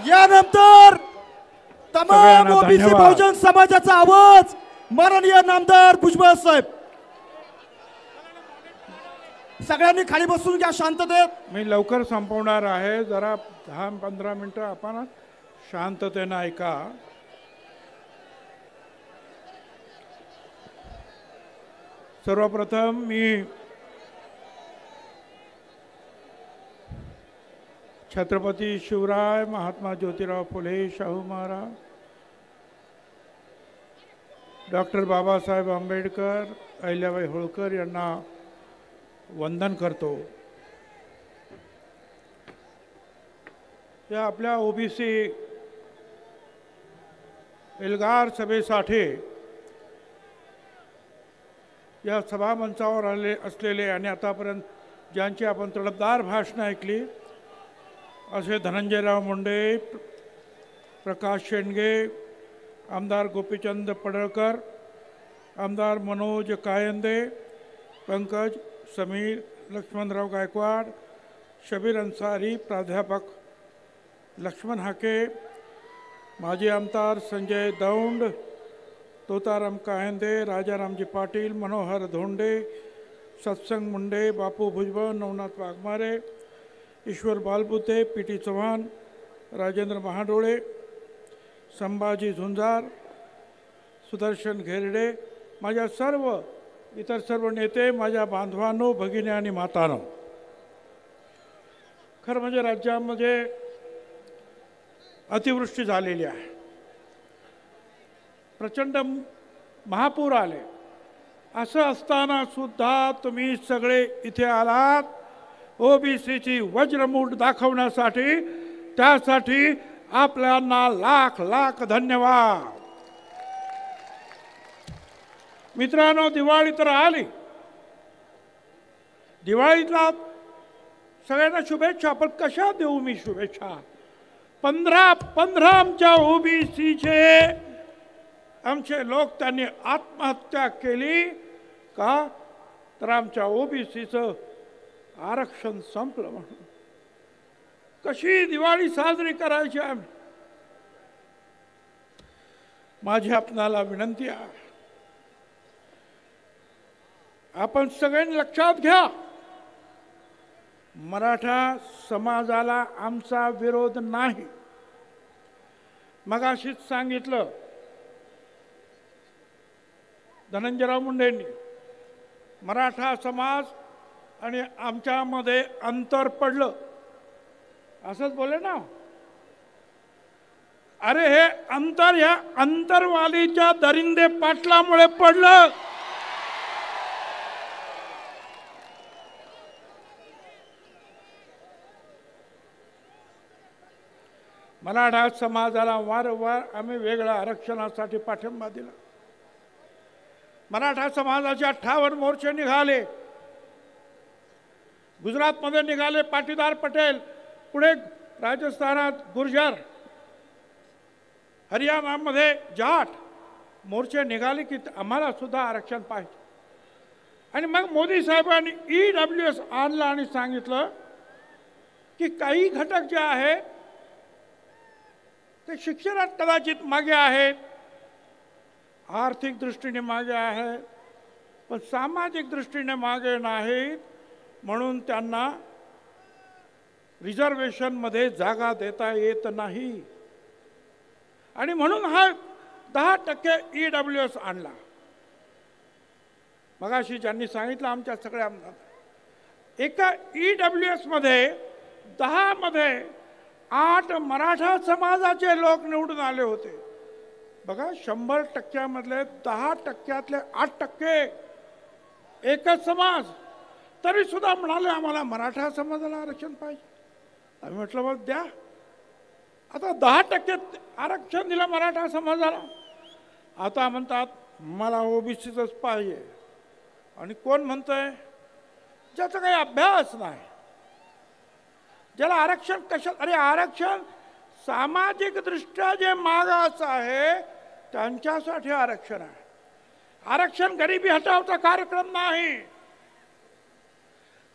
यानंतर तमाम ओबीसी बहुजन समाजाचा आवाज माननीय नामदार भुजबळ साहेब. सगळ्यांनी खाली बसून घ्या शांततेत. मी लवकर संपवणार आहे, जरा 10-15 मिनिटं आपण शांततेने ऐका. सर्वप्रथम मी छत्रपती शिवराय, महात्मा ज्योतिराव फुले, शाहू महाराज, डॉक्टर बाबासाहेब आंबेडकर, अहिल्याबाई होळकर यांना वंदन करतो. या आपल्या ओबीसी एल्गार सभेसाठी या सभामंचावर असलेले आणि आतापर्यंत ज्यांची आपण तडफदार भाषणं ऐकली असे धनंजयराव मुंडे, प्रकाश शेंडगे, आमदार गोपीचंद पडळकर, आमदार मनोज कायंदे, पंकज समीर, लक्ष्मणराव गायकवाड, शबीर अन्सारी, प्राध्यापक लक्ष्मण हाके, माजी आमदार संजय दौंड, तोताराम कायंदे, राजारामजी पाटील, मनोहर धोंडे, सत्संग मुंडे, बापू भुजबळ, नवनाथ वाघमारे, ईश्वर बालबुते, पी.टी. चव्हाण, राजेंद्र महाडोळे, संभाजी झुंजार, सुदर्शन घेरडे, माझ्या इतर सर्व नेते, माझ्या बांधवांनो, भगिनी आणि मातांनो. खरं म्हणजे राज्यामध्ये अतिवृष्टी झालेली आहे, प्रचंड महापूर आले. असं असताना सुद्धा तुम्ही सगळे इथे आलात ओबीसीची वज्रमूठ दाखवण्यासाठी. त्यासाठी आपल्याला लाख लाख धन्यवाद. मित्रांनो, दिवाळी तर आली. दिवाळीतला सगळ्यांना शुभेच्छा. पण कशा देऊ मी शुभेच्छा? 15 आमच्या ओबीसीचे आमचे लोक त्यांनी आत्महत्या केली का? तर आमच्या ओबीसीचं आरक्षण संपलं म्हणून. कशी दिवाळी साजरी करायची? माझी आपणाला विनंती आहे, आपण सगळ्यांनी लक्षात घ्या, मराठा समाजाला आमचा विरोध नाही. मगाशीच सांगितलं धनंजयराव मुंडेंनी, मराठा समाज आणि आमच्यामध्ये अंतर पडलं असंच बोले ना. अरे हे अंतर ह्या अंतरवालीच्या दरिंदे पाटलामुळे पडलं. मराठा समाजाला वारंवार आम्ही वेगळ्या आरक्षणासाठी पाठिंबा दिला. मराठा समाजाचे 58 मोर्चे निघाले. गुजरातमध्ये निघाले पाटीदार पटेल, पुढे राजस्थानात गुर्जर, हरियाणामध्ये जाट मोर्चे निघाले की आम्हाला सुद्धा आरक्षण पाहिजे. आणि मग मोदी साहेबांनी EWS आणलं आणि सांगितलं की काही घटक जे आहे ते शिक्षणात कदाचित मागे आहेत, आर्थिक दृष्टीने मागे आहेत, पण सामाजिक दृष्टीने मागे नाहीत, म्हणून त्यांना रिझर्वेशनमध्ये जागा देता येत नाही. आणि म्हणून हा 10% EWS आणला. मगाशी ज्यांनी सांगितलं आमच्या सगळ्या एका EWS मध्ये 10 मध्ये 8 मराठा समाजाचे लोक निवडून आले होते. बघा, 100% मधले 10%तले 8% एकच समाज. तरी सुद्धा म्हणाले आम्हाला मराठा समाजाला आरक्षण पाहिजे. आम्ही म्हटलं मग द्या. आता 10% आरक्षण दिलं मराठा समाजाला. आता म्हणतात मला ओबीसीचंच पाहिजे. आणि कोण म्हणतंय? ज्याचा काही अभ्यास नाही, ज्याला आरक्षण कशा, अरे आरक्षण सामाजिक दृष्ट्या जे मागास आहे त्यांच्यासाठी आरक्षण आहे. आरक्षण गरिबी हटावचा कार्यक्रम नाही.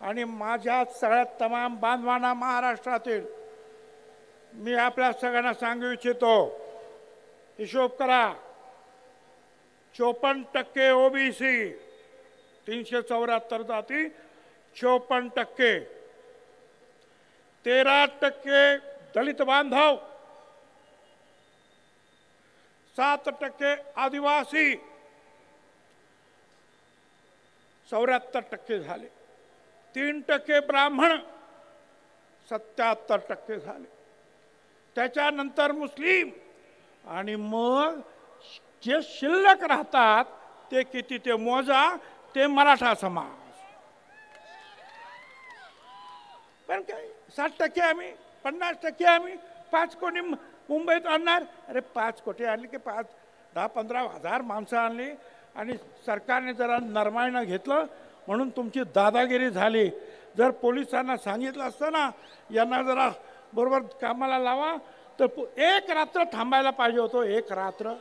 आणि माझ्या सगळ्या तमाम बांधवांना महाराष्ट्रातील मी आपल्या सगळ्यांना सांगू इच्छितो, हिशोब करा. 54% ओबीसी, 374 जाती, 54%. 13% दलित बांधव, 7% आदिवासी, 74% झाले. 3% ब्राह्मण, 77% झाले. त्याच्यानंतर मुस्लिम, आणि मग जे शिल्लक राहतात ते किती ते मोजा, ते मराठा समाज. पण काय 60% आम्ही, 50% आम्ही, 5 कोटी मुंबईत आणणार. अरे 5 कोटी आणले की 10-15 हजार माणसं आणली आणि सरकारने जरा नरमाईनं घेतलं म्हणून तुमची दादागिरी झाली. जर पोलिसांना सांगितलं असतं ना, यांना जरा बरोबर कामाला लावा, तर 1 रात्र थांबायला पाहिजे होतं. 1 रात्र.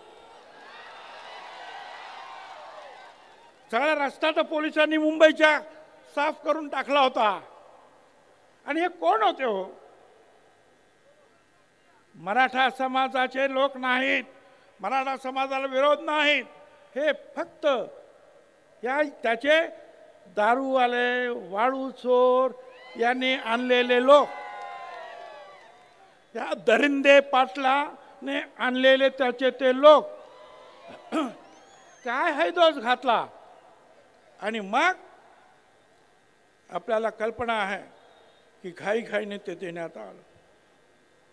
सगळा रस्ता तर पोलिसांनी मुंबईच्या साफ करून टाकला होता. आणि हे कोण होते हो? मराठा समाजाचे लोक नाहीत, मराठा समाजाला विरोध नाहीत. हे फक्त त्याचे दारूवाले, वाळू चोर यांनी आणलेले लोक, या दरिंदे पाटलाने आणलेले त्याचे ते लोक काय हैदोस घातला. आणि मग आपल्याला कल्पना आहे की घाईघाईने ते देण्यात आलं.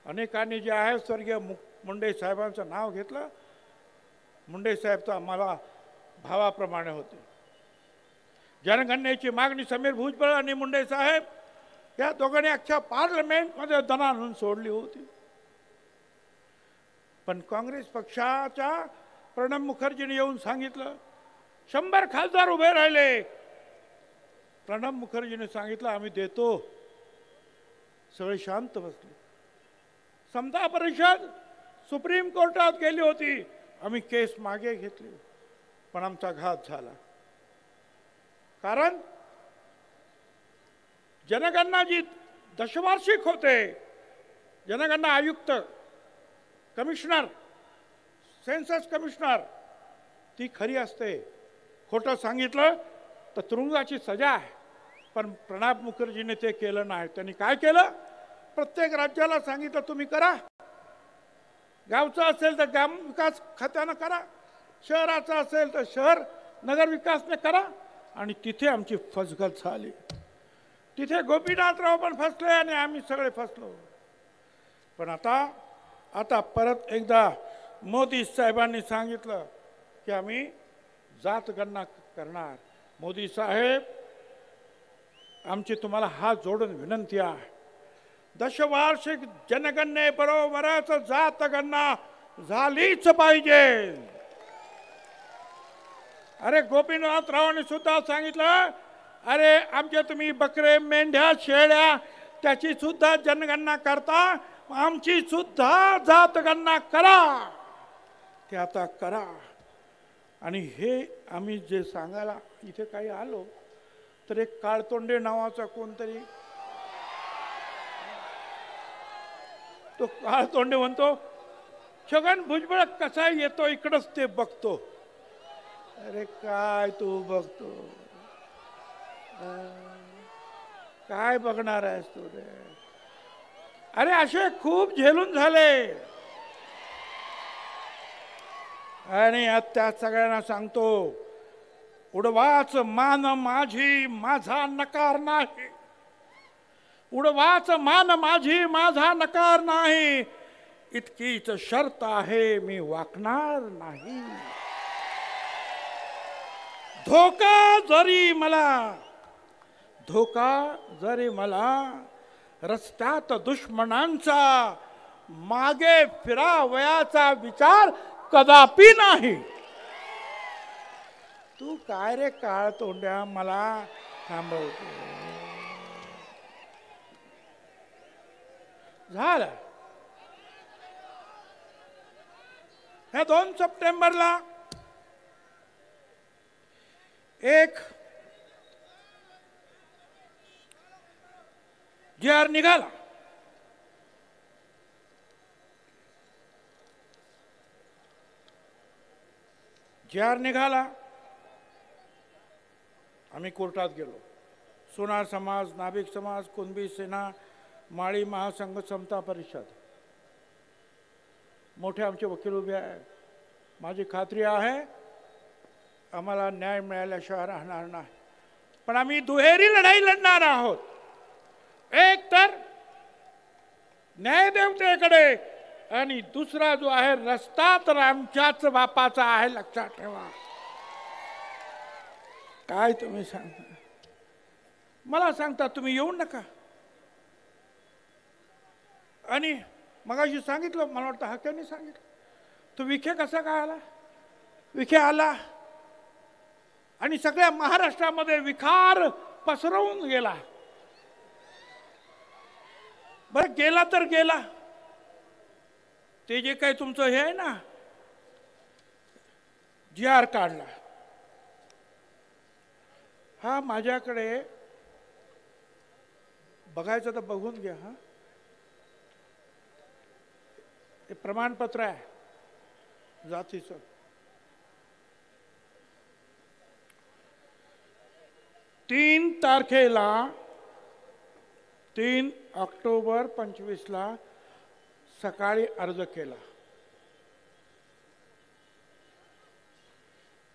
अनेकांनी जे आहे स्वर्गीय मुंडे साहेबांचं नाव घेतलं. मुंडे साहेब तर आम्हाला भावाप्रमाणे होते. जनगणनेची मागणी समीर भुजबळ आणि मुंडे साहेब या दोघांनी अख्ख्या पार्लमेंटमध्ये दणाणून सोडली होती. पण काँग्रेस पक्षाच्या प्रणब मुखर्जीने येऊन सांगितलं, 100 खासदार उभे राहिले. प्रणब मुखर्जीने सांगितलं आम्ही देतो. सगळे शांत बसले. समता परिषद सुप्रीम कोर्टात गेली होती. आम्ही केस मागे घेतली, पण आमचा घात झाला. कारण जनगणना जी दशवार्षिक होते, जनगणना आयुक्त, कमिशनर, सेन्सस कमिशनर, ती खरी असते. खोटं सांगितलं तर तुरुंगाची सजा आहे. पण प्रणब मुखर्जीने ते केलं नाही. त्यांनी काय केलं? प्रत्येक राज्याला सांगितलं तुम्ही करा. गावचं असेल तर ग्राम विकास खात्यानं करा, शहराचं असेल तर शहर नगर विकासने करा. आणि तिथे आमची फसगत झाली. तिथे गोपीनाथराव पण फसले आणि आम्ही सगळे फसलो. पण आता परत एकदा मोदी साहेबांनी सांगितलं की आम्ही जातगणना करणार. मोदी साहेब, आमची तुम्हाला हात जोडून विनंती आहे, दशवार्षिक जनगणनेबरोबरच जातगणना झालीच पाहिजे. अरे गोपीनाथरावांनी सुद्धा सांगितलं, अरे आमच्या तुम्ही बकरे, मेंढ्या, शेळ्या त्याची सुद्धा जनगणना करता, आमची सुद्धा जातगणना करा. ते आता करा. आणि हे आम्ही जे सांगायला इथे काही आलो तर एक काळतोंडे नावाचा कोणतरी, तो काळतोंडे म्हणतो छगन भुजबळ कसा येतो इकडंच ते बघतो. अरे काय तू बघतो, काय बघणार आहेस तू रे? अरे असे खूप झेलून झाले. आणि त्या सगळ्यांना सांगतो, उडवाच मान माझी माझा नकार नाही. उडवाच मान माझी माझा नकार नाही. इतकीच शर्त आहे मी वाकणार नाही. धोका जरी मला रस्त्यात दुश्मनांचा मागे फिरावयाचा विचार कदापि नाही. तू काय रे काळ तोंड्या मला थांबवतो? झालं. ह्या 2 सप्टेंबरला एक GR निघाला. जी.आर. निघाला, आम्ही कोर्टात गेलो. सोनार समाज, नाभिक समाज, कुणबी सेना, माळी महासंघ, समता परिषद, मोठे आमचे वकील उभे आहेत. माझी खात्री आहे आम्हाला न्याय मिळाल्याशिवाय राहणार नाही. पण आम्ही दुहेरी लढाई लढणार आहोत. एक तर न्यायदेवतेकडे, आणि दुसरा जो आहे रस्ता तर आमच्याच बापाचा आहे, लक्षात ठेवा. काय तुम्ही सांगता? मला सांगता तुम्ही येऊ नका. आणि मगाशी सांगितलं, मला वाटतं हक्याने सांगितलं, तो विखे कसा काय आला? विखे आला आणि सगळ्या महाराष्ट्रामध्ये विखार पसरवून गेला. बरं गेला तर गेला. ते जे काही तुमचं हे आहे ना, जी.आर. काढला, हा माझ्याकडे बघायचं तर बघून घ्या. हा हे प्रमाणपत्र आहे जातीचं. तीन तारखेला 3 ऑक्टोबर 25ला सकाळी अर्ज केला.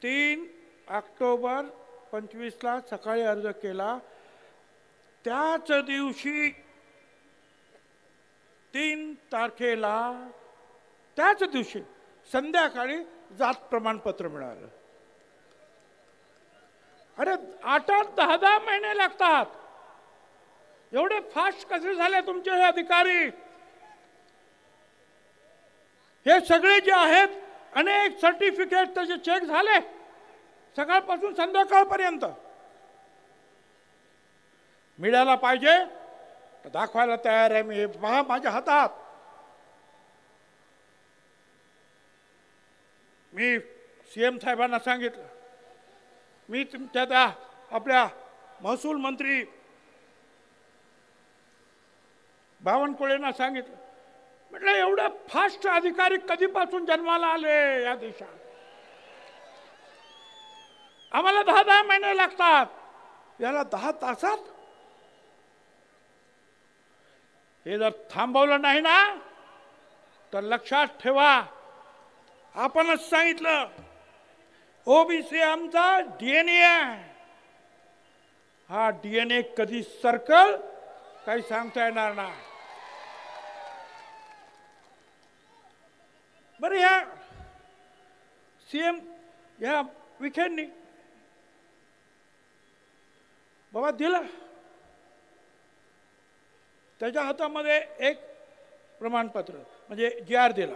3 ऑक्टोबर 25ला सकाळी अर्ज केला. त्याच दिवशी 3 तारखेला त्याच दिवशी संध्याकाळी जात प्रमाणपत्र मिळालं. अरे 8-8, 10-10 महिने लागतात. एवढे फास्ट कसे झाले तुमचे हे अधिकारी? हे सगळे जे आहेत, अनेक सर्टिफिकेट त्याचे चेक झाले सकाळपासून संध्याकाळपर्यंत. मिळायला पाहिजे तर दाखवायला तयार आहे मी. हे पहा माझ्या हातात. मी सीएम साहेबांना सांगितलं, मी तुमच्या त्या आपल्या महसूल मंत्री बावनकुळेंना सांगितलं, म्हटलं एवढे फास्ट अधिकारी कधीपासून जन्माला आले या देशात? आम्हाला 10-10 महिने लागतात, याला 10 तासात. हे जर थांबवलं नाही ना तर लक्षात ठेवा, आपणच सांगितलं ओबीसी आमचा डीएनए आहे. हा डीएनए कधी सर्कल काही सांगता येणार नाही. बरं, ह्या सीएम ह्या विखेंनी बाबा दिला, त्याच्या हातामध्ये एक प्रमाणपत्र म्हणजे जी.आर. दिला.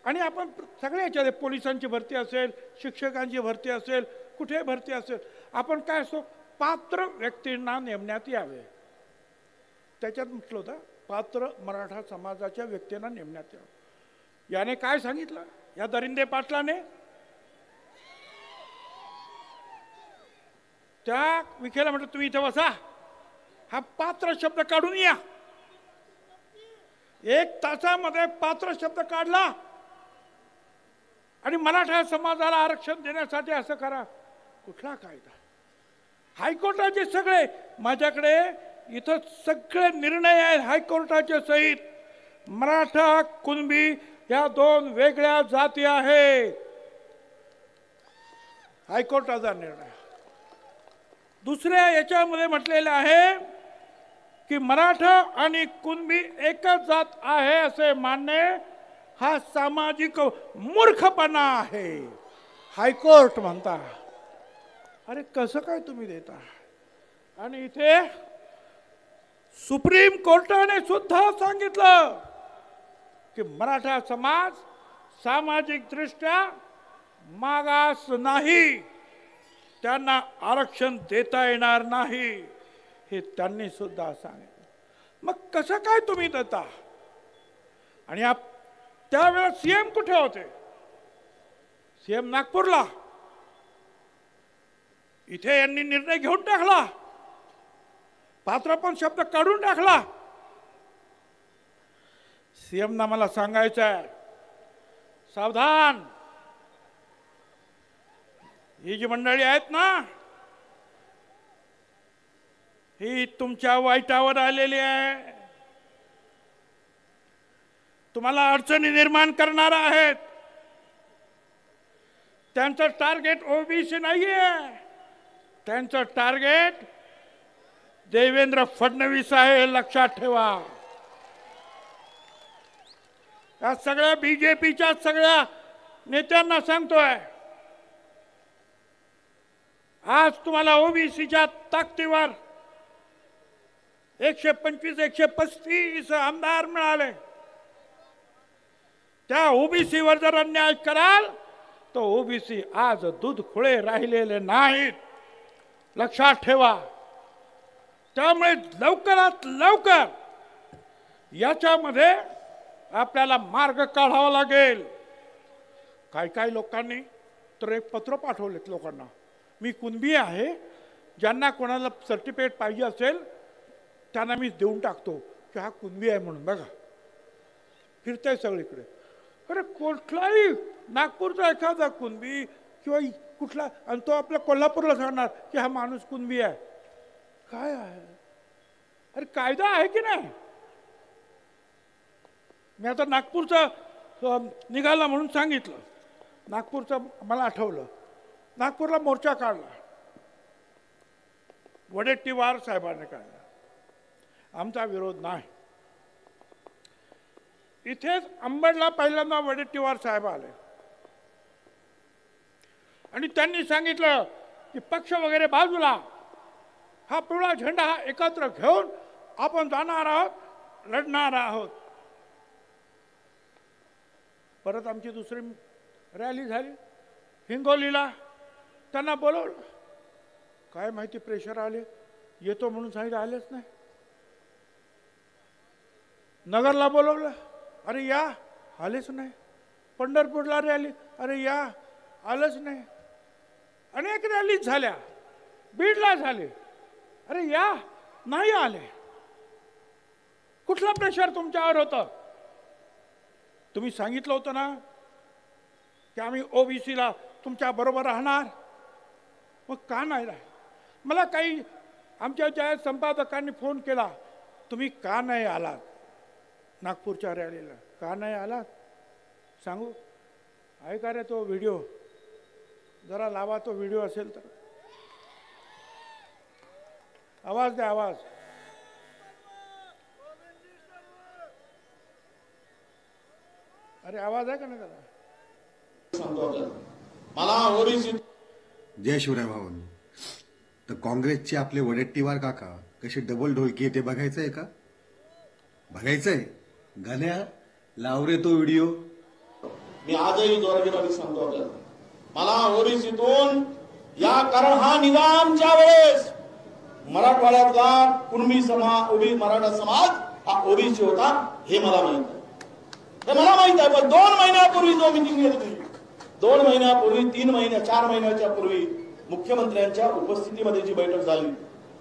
आणि आपण सगळ्या याच्यात पोलिसांची भरती असेल, शिक्षकांची भरती असेल, कुठे भरती असेल, आपण काय असतो, पात्र व्यक्तींना नेमण्यात यावे. त्याच्यात म्हटलं होतं पात्र मराठा समाजाच्या व्यक्तींना नेमण्यात यावं. याने काय सांगितलं, या दरिंदे पाटलाने? त्या विखेला म्हटलं तुम्ही इथं बसा, हा पात्र शब्द काढून या. 1 तासामध्ये पात्र शब्द काढला आणि मराठा समाजाला आरक्षण देण्यासाठी असं करा. कुठला कायदा? हायकोर्टाचे सगळे माझ्याकडे इथं सगळे निर्णय आहेत हायकोर्टाचे सहित. मराठा कुणबी या 2 वेगळ्या जाती आहेत. हायकोर्टाचा निर्णय. दुसऱ्या याच्यामध्ये म्हटलेलं आहे की मराठा आणि कुणबी एकच जात आहे असे मानणे हा सामाजिक मूर्खपणा आहे, हायकोर्ट म्हणता. अरे कसं काय तुम्ही देता? आणि इथे सुप्रीम कोर्टाने सुद्धा सांगितलं की मराठा समाज सामाजिक दृष्ट्या मागास नाही, त्यांना आरक्षण देता येणार नाही, हे त्यांनी सुद्धा सांगितलं. मग कसं काय तुम्ही देता? आणि त्यावेळेला सीएम कुठे होते? सीएम नागपूरला. इथे यांनी निर्णय घेऊन टाकला, पात्र पण शब्द काढून टाकला. सीएमना मला सांगायचं आहे, सावधान. ही जी मंडळी आहेत ना, ही तुमच्या वाईटावर आलेली आहे, तुम्हाला अडचणी निर्माण करणार आहेत. त्यांचं टार्गेट ओबीसी नाहीये, त्यांचं टार्गेट देवेंद्र फडणवीस आहे, लक्षात ठेवा. या सगळ्या बीजेपीच्या सगळ्या नेत्यांना सांगतोय, आज तुम्हाला ओबीसीच्या ताकदीवर 125 135 आमदार मिळाले. त्या ओबीसीवर जर अन्याय कराल तर ओबीसी आज दूध खुळे राहिलेले नाहीत, लक्षात ठेवा. त्यामुळे लवकरात लवकर याच्यामध्ये आपल्याला मार्ग काढावा लागेल. काही लोकांनी तर एक पत्र पाठवलेत लोकांना, मी कुणबी आहे, ज्यांना कोणाला सर्टिफिकेट पाहिजे असेल त्यांना मी देऊन टाकतो की हा कुणबी आहे म्हणून. बघा फिरतंय सगळीकडे. अरे कुठलाही नागपूरचा एखादा कुणबी किंवा कुठला, आणि तो आपल्या कोल्हापूरला सांगणार की हा माणूस कुणबी आहे. काय आहे? अरे कायदा आहे की नाही? मी आता नागपूरचा निघाला म्हणून सांगितलं, नागपूरचं मला आठवलं. नागपूरला मोर्चा काढला, वडेट्टीवार साहेबांनी काढला. आमचा विरोध नाही. इथेच अंबडला पहिल्यांदा वडेट्टीवार साहेब आले आणि त्यांनी सांगितलं की पक्ष वगैरे बाजूला, हा पिवळा झेंडा हा एकत्र घेऊन आपण जाणार आहोत, लढणार आहोत. परत आमची दुसरी रॅली झाली हिंगोलीला, त्यांना बोलवलं. काय माहिती प्रेशर आले, येतो म्हणून सांगितलं, आलेच नाही. नगरला बोलवलं, अरे या, आलेच नाही. पंढरपूरला रॅली, अरे या, आलंच नाही. अनेक रॅलीज झाल्या, बीडला झाले, अरे या, नाही आले. कुठला प्रेशर तुमच्यावर होतं? तुम्ही सांगितलं होतं ना की आम्ही ओबीसीला तुमच्या बरोबर राहणार, मग का नाही राह? मला काही आमच्या ज्या संपादकांनी फोन केला, तुम्ही का नाही आलात नागपूरच्या रॅलीला, का नाही आलात सांगू? ऐका रे तो व्हिडिओ, जरा लावा तो व्हिडिओ असेल तर. आवाज द्या, आवाज. अरे आवाज आहे का नाही त्याला? मला ओबीसी. जय शिवराय भावन. तर काँग्रेसचे आपले वडेट्टीवार काका कसे डबल ढोलकी ते बघायचंय का? बघायचंय? गाण्या लाव रे तो व्हिडिओ. मी आजही जोराजोराने सांगतो आपल्याला, मला ओबीसीतून या, कारण हा निजामच्या वेळेस मराठवाड्यातला कुणबी समाज, मराठा समाज हा ओबीसी होता, हे मला माहित आहे. हे मला माहित आहे. पण 2 महिन्यापूर्वी जो मिटिंग घेतली, 2 महिन्यापूर्वी, 3 महिन्या 4 महिन्याच्या पूर्वी मुख्यमंत्र्यांच्या उपस्थितीमध्ये जी बैठक झाली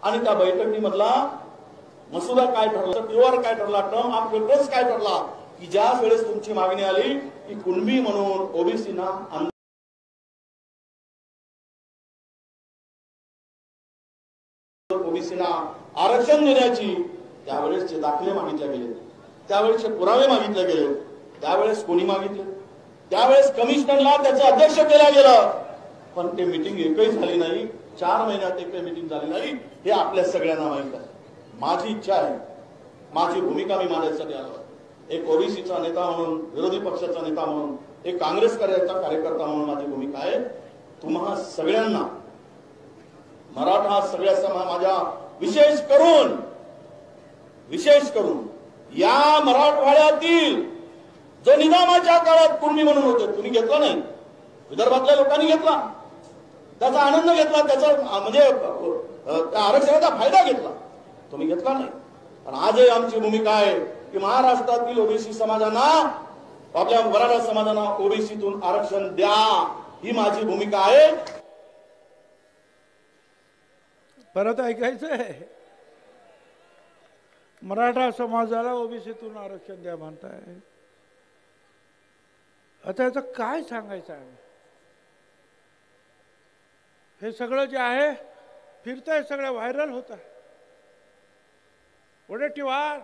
आणि त्या बैठकीमधला मसुदा काय ठरला, प्युअर काय ठरला, टर्म ऑफ रेफरन्स काय ठरला, की ज्या वेळेस तुमची मागणी आली की कुणबी म्हणून ओबीसीना ओबीसीना आरक्षण देण्याची, त्यावेळेसचे दाखले मागितले गेले, त्यावेळेसचे पुरावे मागितले गेले. त्यावेळेस कोणी मागितले? त्यावेळेस कमिशनरला त्याचं अध्यक्ष केलं गेलं, पण ते मीटिंग एकही झाली नाही. 4 महिन्यात एकही मीटिंग झाली नाही, हे आपल्या सगळ्यांना माहित आहे. माझी इच्छा आहे, माझी भूमिका मी मांडण्यासाठी आलो. एक ओबीसीचा नेता म्हणून, विरोधी पक्षाचा नेता म्हणून, एक काँग्रेस कार्यकर्ता म्हणून माझी भूमिका आहे. तुम्हा सगळ्यांना, मराठा सगळ्या समाजाच्या विशेष करून या मराठवाड्यातील जो निजामाच्या काळात कुणबी म्हणून होते, तुम्ही घेतला नाही, विदर्भातल्या लोकांनी घेतला, त्याचा आनंद घेतला, त्याचा म्हणजे आरक्षणाचा फायदा घेतला, तुम्ही घेतला नाही. पण आजही आमची भूमिका आहे की महाराष्ट्रातील ओबीसी समाजांना, आपल्या मराठा समाजांना ओबीसीतून आरक्षण द्या, ही माझी भूमिका आहे. परत ऐकायचंय, मराठा समाजाला ओबीसीतून आरक्षण द्या म्हणताय. आता याचं काय सांगायचं आहे? हे सगळं जे आहे फिरतंय, सगळं व्हायरल होत आहे. वडेट्टीवार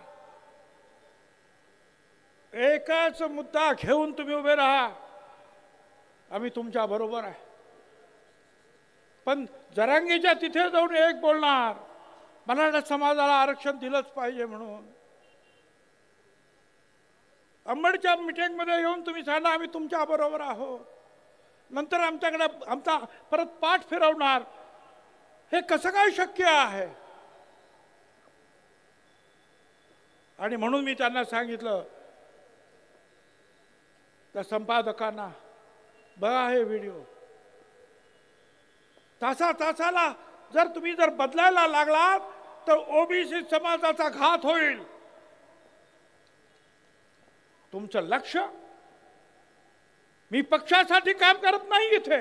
एकच मुद्दा घेऊन तुम्ही उभे राहा, आम्ही तुमच्या बरोबर आहे. पण जरांगीच्या तिथे जाऊन एक बोलणार, मराठा समाजाला आरक्षण दिलंच पाहिजे म्हणून. अंबडच्या मीटिंगमध्ये येऊन तुम्ही सांगा आम्ही तुमच्या बरोबर आहोत, नंतर आमच्याकडे आमचा परत पाठ फिरवणार. हे कसं काय शक्य आहे? आणि म्हणून मी त्यांना सांगितलं, त्या संपादकांना, बघा हे व्हिडिओ, तासाला जर तुम्ही बदलायला लागलात तर ओबीसी समाजाचा घात होईल. तुमचं लक्ष, मी पक्षासाठी काम करत नाही इथे,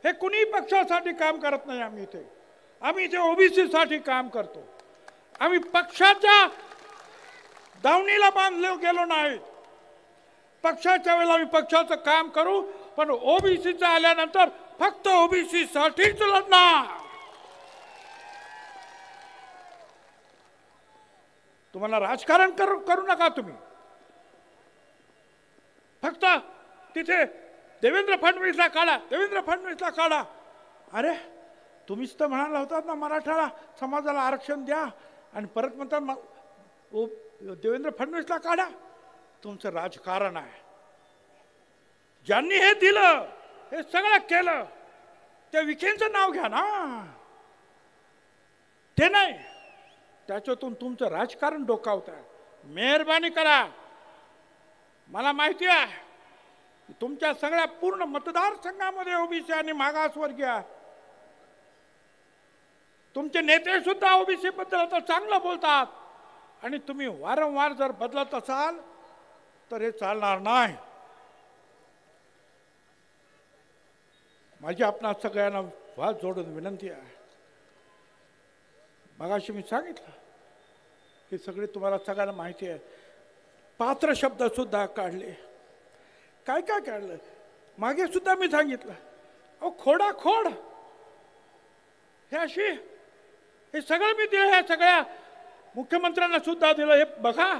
हे कुणी पक्षासाठी काम करत नाही. आम्ही इथे ओबीसी साठी काम करतो. आम्ही पक्षाच्या दावणीला बांधले गेलो नाही. पक्षाच्या वेळेला आम्ही पक्षाचं काम करू, पण ओबीसीचं आल्यानंतर फक्त ओबीसी साठीच लढणार. तुम्हाला राजकारण करू नका. तुम्ही फक्त तिथे देवेंद्र फडणवीसला काढा, देवेंद्र फडणवीसला काढा. अरे तुम्हीच तर म्हणाला होतात ना मराठा समाजाला आरक्षण द्या, आणि परत म्हणतात देवेंद्र फडणवीसला काढा. तुमचं राजकारण आहे. ज्यांनी हे दिलं, हे सगळं केलं, त्या विखेंचं नाव घ्या ना, ते नाही. त्याच्यातून तुमचं राजकारण डोकावत आहे. मेहरबानी करा. मला माहिती आहे की तुमच्या सगळ्या पूर्ण मतदारसंघामध्ये ओबीसी आणि मागासवर्गीय आहे. तुमचे नेते सुद्धा ओबीसी बद्दल आता चांगलं बोलतात, आणि तुम्ही वारंवार जर बदलत असाल तर हे चालणार नाही. माझी आपणा सगळ्यांना हात जोडून विनंती आहे. मगाशी मी सांगितलं हे सगळे तुम्हाला सगळ्यांना माहिती आहे. पात्र शब्द सुद्धा काढले, काय काय काढलं मागे सुद्धा मी सांगितलं. अहो खोडाखोड हे अशी, हे सगळं मी दिलं, हे सगळ्या मुख्यमंत्र्यांना सुद्धा दिलं. हे बघा,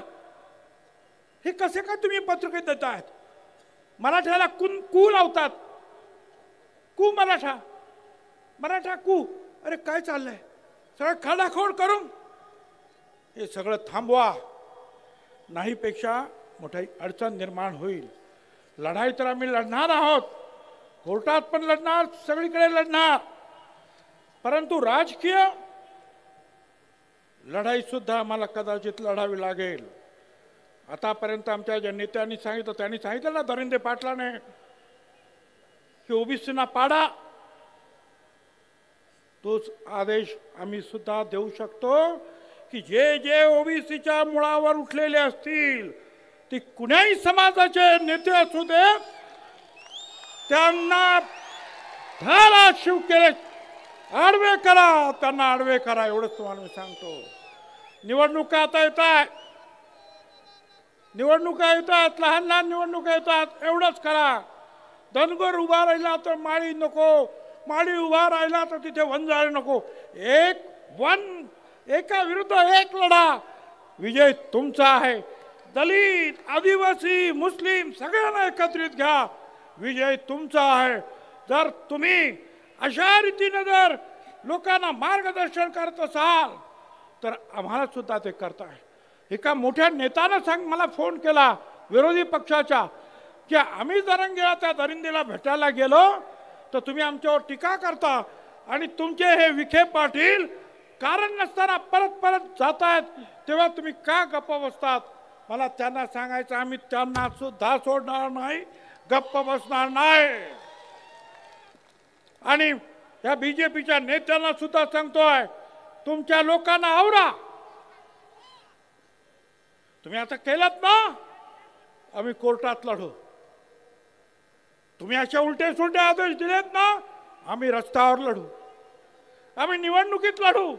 हे कसे काय तुम्ही पत्रकारिता देत आहेत? मराठ्याला कू लावतात. कू मराठा, मराठा कू. अरे काय चाललंय? सगळं खाडाखोड करून हे सगळं थांबवा, नाही पेक्षा मोठी अडचण निर्माण होईल. लढाई तर आम्ही लढणार आहोत, कोर्टात पण लढणार, सगळीकडे लढणार, परंतु राजकीय लढाई सुद्धा आम्हाला कदाचित लढावी लागेल. आतापर्यंत आमच्या ज्या नेत्यांनी सांगितलं, त्यांनी सांगितलं ना धरिंदे पाटलाने की ओबीसीना पाडा, तोच आदेश आम्ही सुद्धा देऊ शकतो की जे जे ओबीसीच्या मुळावर उठलेले असतील, ते कुणाही समाजाचे नेते असू दे, त्यांना धारा शिव केले आडवे करा, त्यांना आडवे करा, एवढंच तुम्हाला मी सांगतो. निवडणुका आता येतात, निवडणुका येतात, लहान लहान निवडणुका येतात, एवढंच करा. धनगर उभा राहिला तर माळी नको, माळी उभा राहिला तर तिथे वंजाळे नको. एका विरुद्ध एक लढा, विजय तुमचा आहे. दलित, आदिवासी, मुस्लिम सगळ्यांना एकत्रित घ्या, विजय तुमचा आहे. जर तुम्ही अशा रीतीने जर लोकांना मार्गदर्शन करत असाल तर आम्हाला सुद्धा ते करताय. एका मोठ्या नेत्यानं मला फोन केला विरोधी पक्षाच्या, की आम्ही जरंगेला त्या दरिंदेला भेटायला गेलो तर तुम्ही आमच्यावर टीका करता, आणि तुमचे हे विखे पाटील कारण नसताना परत परत जात आहेत, तेव्हा तुम्ही का गप्प बसतात? मला त्यांना सांगायचं, आम्ही त्यांना सुद्धा सोडणार नाही, गप्प बसणार नाही. आणि या बीजेपीच्या नेत्यांना सुद्धा सांगतोय, तुमच्या लोकांना आवरा. तुम्ही आता केलात ना, आम्ही कोर्टात लढू. तुम्ही अशा उलटे सुलटे आदेश दिलेत ना, आम्ही रस्त्यावर लढू, आम्ही निवडणुकीत लढू.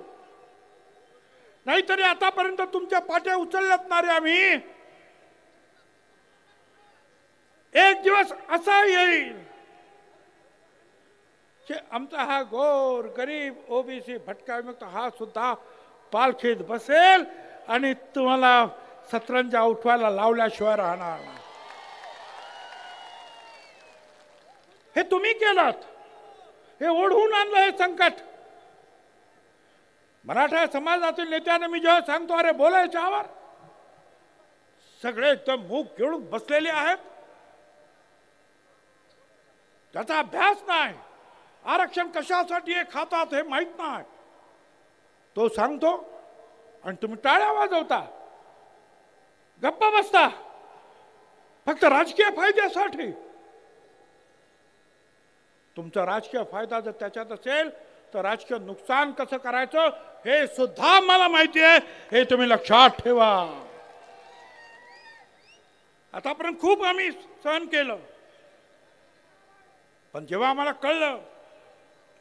नाहीतरी आतापर्यंत तुमच्या पाट्या उचलल्यात ना रे आम्ही. एक दिवस असा येईल की आमचा हा गोर गरीब ओबीसी भटका विमुक्त हा सुद्धा पालखीत बसेल आणि तुम्हाला सतरंजा उठवायला लावल्याशिवाय राहणार नाही. हे तुम्ही केलं, हे ओढवून आणलं हे संकट. मराठा समाजातील नेत्यांना मी जेव्हा सांगतो अरे बोलायच्यावर सगळे एकदम मूग घेऊन बसलेले आहेत. त्याचा अभ्यास नाही, आरक्षण कशासाठी हे खातात हे माहित नाही. तो सांगतो आणि तुम्ही टाळ्या वाजवता, गप्पा बसता फक्त राजकीय फायद्यासाठी. तुमचा राजकीय फायदा जर त्याच्यात असेल तर राजकीय नुकसान कसं करायचं हे सुद्धा मला माहिती आहे. हे तुम्ही लक्षात ठेवा. आतापर्यंत खूप आम्ही सहन केलं, पण जेव्हा आम्हाला कळलं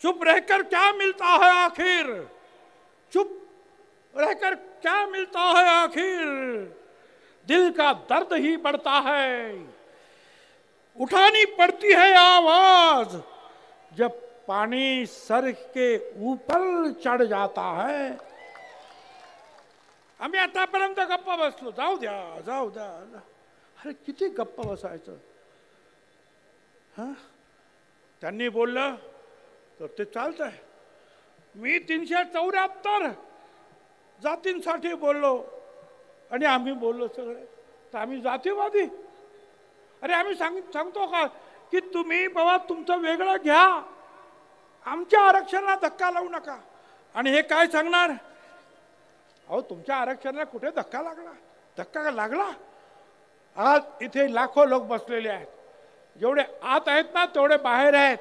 चुप रहकर क्या मिलता है आखिर, चुप रहकर क्या मिलता है आखिर, दिल का दर्द ही बढ़ता है, उठानी पड़ती है आवाज जब पानी सर के ऊपर चढ़ जाता है. आम्ही आतापर्यंत गप्पा बसलो, जाऊ द्या जाऊ द्या. अरे किती गप्पा बसायचं. त्यांनी बोललं तर ते चालतंय. मी 374 जातींसाठी बोललो आणि आम्ही बोललो सगळे तर आम्ही जातीवादी. अरे आम्ही सांगतो का की तुम्ही बाबा तुमचं वेगळं घ्या, आमच्या आरक्षणाला धक्का लावू नका. आणि हे काय सांगणार, अहो तुमच्या आरक्षणाला कुठे धक्का लागला, धक्का लागला. आज इथे लाखो लोक बसलेले आहेत, जेवढे आत आहेत ना तेवढे बाहेर आहेत.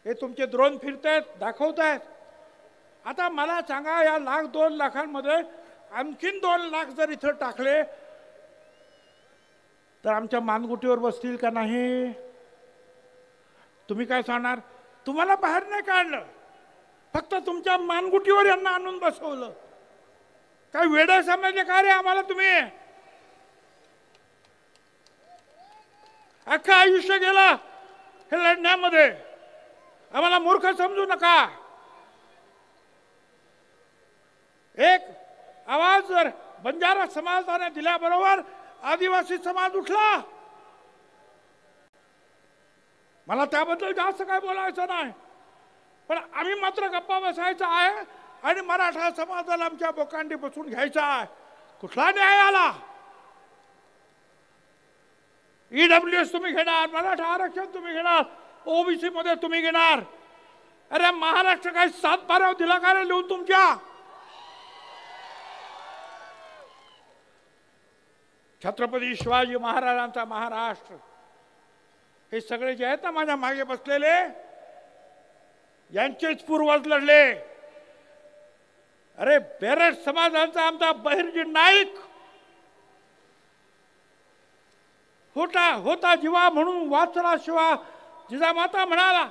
हे तुमचे ड्रोन फिरतायत, दाखवतायत. आता मला सांगा या 1,00,000-2 लाखांमध्ये आणखीन 2 लाख जर इथं टाकले तर आमच्या मानगुटीवर बसतील का नाही. तुम्ही काय सांगणार, तुम्हाला बाहेर नाही काढलं, फक्त तुमच्या मानगुटीवर यांना आणून बसवलं. काय वेडे समजले का रे आम्हाला तुम्ही. अख्खं आयुष्य गेला हे लढण्यामध्ये, आम्हाला मूर्ख समजू नका. एक आवाज जर बंजारा समाजाने दिल्याबरोबर आदिवासी समाज उठला. मला त्याबद्दल जास्त काय बोलायचं नाही, पण आम्ही मात्र गप्पा बसायचा आहे आणि मराठा समाजाला आमच्या बोकांडी बसून घ्यायचा आहे. कुठला न्याय आला. ईडब्ल्यूएस तुम्ही घेणार, मराठा आरक्षण तुम्ही घेणार, ओबीसी मध्ये तुम्ही घेणार. अरे महाराष्ट्र काय 7 बाराव दिला का रे लिहून तुमच्या. छत्रपती शिवाजी महाराजांचा महाराष्ट्र, हे सगळे जे आहेत ना माझ्या मागे बसलेले यांचेच पूर्वज लढले. अरे बेरड समाजाचा आमचा बहिर्जी नाईक होता जीवा म्हणून वाचला शिवा जिजामाता म्हणाला.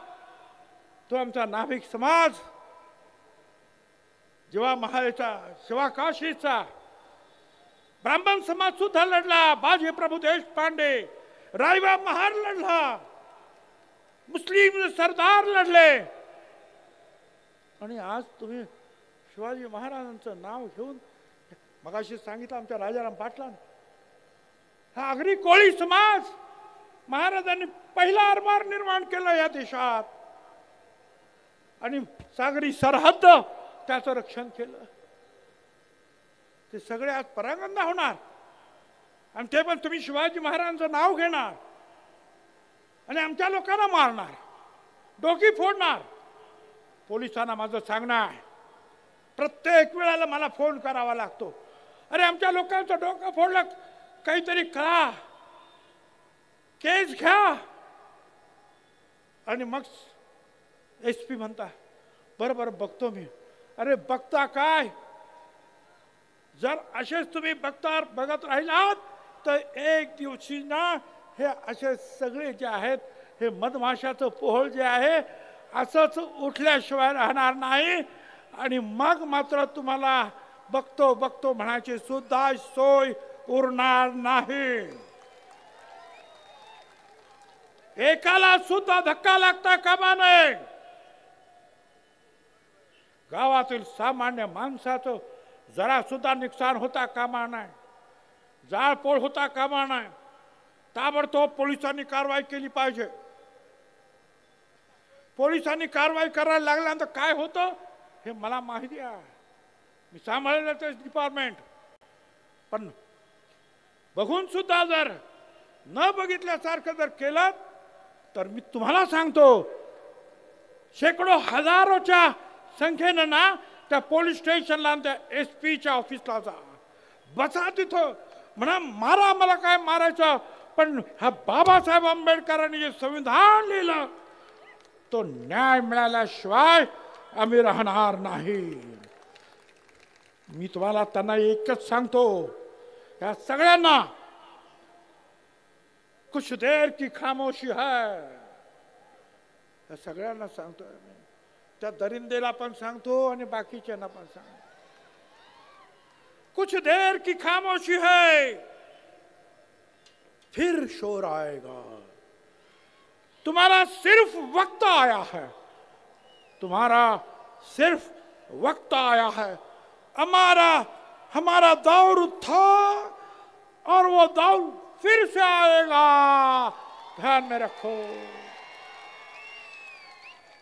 तो आमचा नाभिक समाज जेव्हा महालेचा शिवा काशीचा ब्राह्मण समाज सुद्धा लढला. बाजी प्रभू देशपांडे, रायबा महार लढला, मुस्लिम सरदार लढले. आणि आज तुम्ही शिवाजी महाराजांचं नाव घेऊन, मगाशी सांगितलं आमच्या राजाराम पाटलांनी, हा आगरी कोळी समाज महाराजांनी पहिला आरमार निर्माण केलं या देशात आणि सागरी सरहद्द त्याचं रक्षण केलं. ते सगळे आज परांगंदा होणार आणि ते पण तुम्ही शिवाजी महाराजांचं नाव घेणार आणि आमच्या लोकांना मारणार, डोकी फोडणार. पोलिसांना माझं सांगणं आहे, प्रत्येक वेळेला मला फोन करावा लागतो. अरे आमच्या लोकांचं डोकं फोडलं, काहीतरी करा, केस घ्या. आणि मग SP म्हणता बरं बरं बघतो मी. अरे बघता काय, जर असेच तुम्ही बघत राहिलात तर एक दिवशी ना हे असे सगळे जे आहेत हे मधमाशाचं पोहळ जे आहे असंच उठल्याशिवाय राहणार नाही. आणि मग मात्र तुम्हाला बघतो बघतो म्हणायची सुद्धा सोय उरणार नाही. एकाला सुद्धा धक्का लागता कामा नये. गावातील सामान्य माणसाचं जरा सुद्धा नुकसान होता कामा नये. जाळपोळ होता कामा नये. ताबडतोब पोलिसांनी कारवाई केली पाहिजे. पोलिसांनी कारवाई करायला लागल्यानंतर काय होतं हे मला माहिती आहे. मी सांभाळलं ते डिपार्टमेंट. पण बघून सुद्धा जर न बघितल्यासारखं जर केलं तर मी तुम्हाला सांगतो शेकडो हजारोच्या संख्येनं ना त्या पोलीस स्टेशनला त्या SP च्या ऑफिसला जा. बसा तिथं म्हणा मारा मला काय मारायचं. पण हा बाबासाहेब आंबेडकरांनी जे संविधान लिहिलं तो न्याय मिळाल्याशिवाय आम्ही राहणार नाही. मी तुम्हाला त्यांना एकच सांगतो या सगळ्यांना कुछ देर की खामोशी है. या सगळ्यांना सांगतोय मी. त्या दरिंदेला पण सांगतो आणि बाकीच्यांना पण सांगतो. कुछ देर की खामोशी है फिर शोर आएगा. तुम्हारा सिर्फ वक्त आया है. तुम्हारा सिर्फ वक्त आया है. हमारा दौर था और वो दौर फिर से आएगा. ध्यान में रखो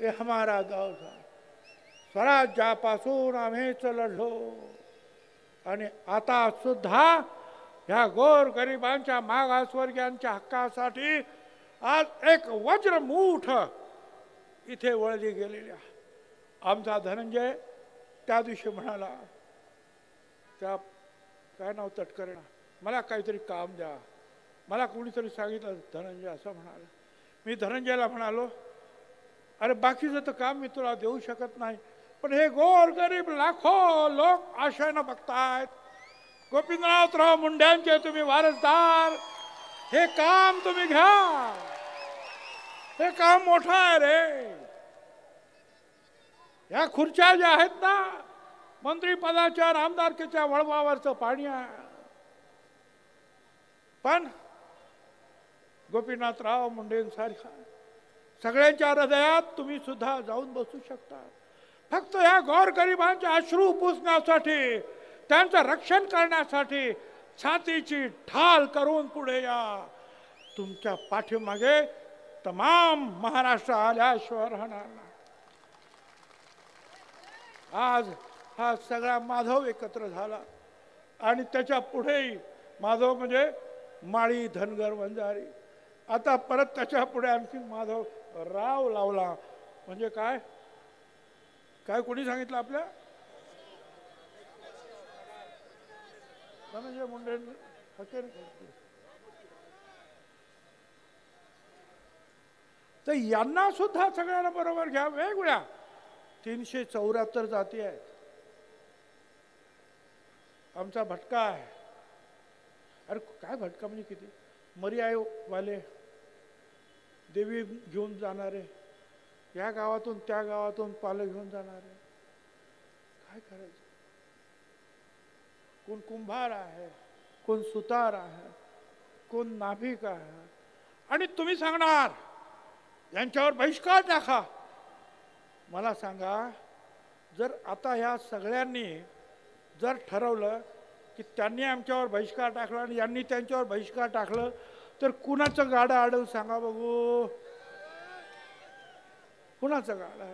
ये हमारा दौर था. स्वराज्यापासून आम्हीच लढलो आणि आता सुद्धा ह्या गोर गरिबांच्या मागासवर्गीयांच्या हक्कासाठी आज एक वज्रमूठ इथे वळली गेलेली आहे. आमचा धनंजय त्या दिवशी म्हणाला त्या काय नाव तटकरेना मला काहीतरी काम द्या. मला कोणीतरी सांगितलं धनंजय असं म्हणाला. मी धनंजयला म्हणालो अरे बाकीचं तर काम मी तुला देऊ शकत नाही पण हे गोर गरीब लाखो लोक आशेनं बघतायत. गोपीनाथराव मुंड्यांचे तुम्ही वारसदार. हे काम तुम्ही घ्या. हे काम मोठं आहे रे. या खुर्च्या ज्या आहेत ना मंत्रीपदाच्या आमदारकीच्या वळवावरचं पाणी आहे. पण गोपीनाथराव मुंडेंसारखा सगळ्यांच्या हृदयात तुम्ही सुद्धा जाऊन बसू शकता. फक्त या गोरगरिबांचे अश्रू पुसण्यासाठी त्यांचं रक्षण करण्यासाठी छातीची ढाल करून पुढे या. तुमच्या पाठीमागे तमाम महाराष्ट्र आल्याशिवाय राहणार नाही. आज हा सगळा माधव एकत्र झाला आणि त्याच्या पुढेही माधव म्हणजे माळी धनगर वंजारी. आता परत त्याच्या पुढे आणखी माधव राव लावला. म्हणजे काय काय कोणी सांगितलं आपल्या धनंजय मुंडे तर यांना सुद्धा सगळ्यांना बरोबर घ्या. वेगवेगळ्या 374 जाती आहेत. आमचा भटका आहे. अरे काय भटका म्हणजे किती मर्यावाले देवी घेऊन जाणारे या गावातून त्या गावातून पालं घेऊन जाणारे काय करायचं. कोण कुंभार आहे कोण सुतार आहे कोण नाभिक आहे. आणि तुम्ही सांगणार यांच्यावर बहिष्कार टाका. मला सांगा जर आता ह्या सगळ्यांनी जर ठरवलं की त्यांनी आमच्यावर बहिष्कार टाकला आणि यांनी त्यांच्यावर बहिष्कार टाकलं तर कुणाचं गाडं अडवू सांगा बघू. कुणाचं गाडं.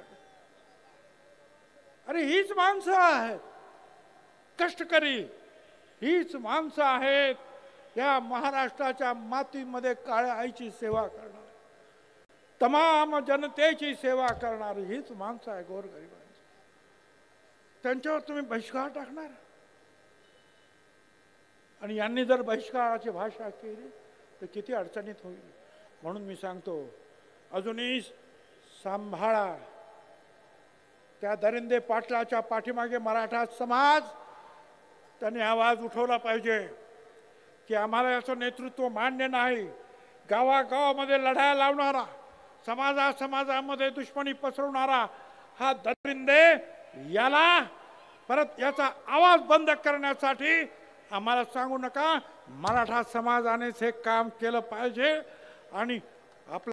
अरे हीच माणसं आहेत कष्टकरी. हीच माणसं आहेत या महाराष्ट्राच्या मातीमध्ये काळ्या आईची सेवा करणार तमाम जनतेची सेवा करणारी हीच माणसं आहे गोरगरिबांची. त्यांच्यावर तुम्ही बहिष्कार टाकणार. आणि यांनी जर बहिष्काराची भाषा केली तर किती अडचणीत होईल. म्हणून मी सांगतो अजूनही सांभाळा. त्या दरिंदे पाटलाच्या पाठीमागे मराठा समाज त्यांनी आवाज उठवला पाहिजे की आम्हाला याचं नेतृत्व मान्य नाही. गावागावामध्ये लढाया लावणारा समाजामध्ये दुश्मनी पसरवणारा हा दरिंदे याला परत याचा आवाज बंद करण्यासाठी आम्हाला सांगू नका. मराठा समाजानेच हे काम केलं पाहिजे आणि आपलं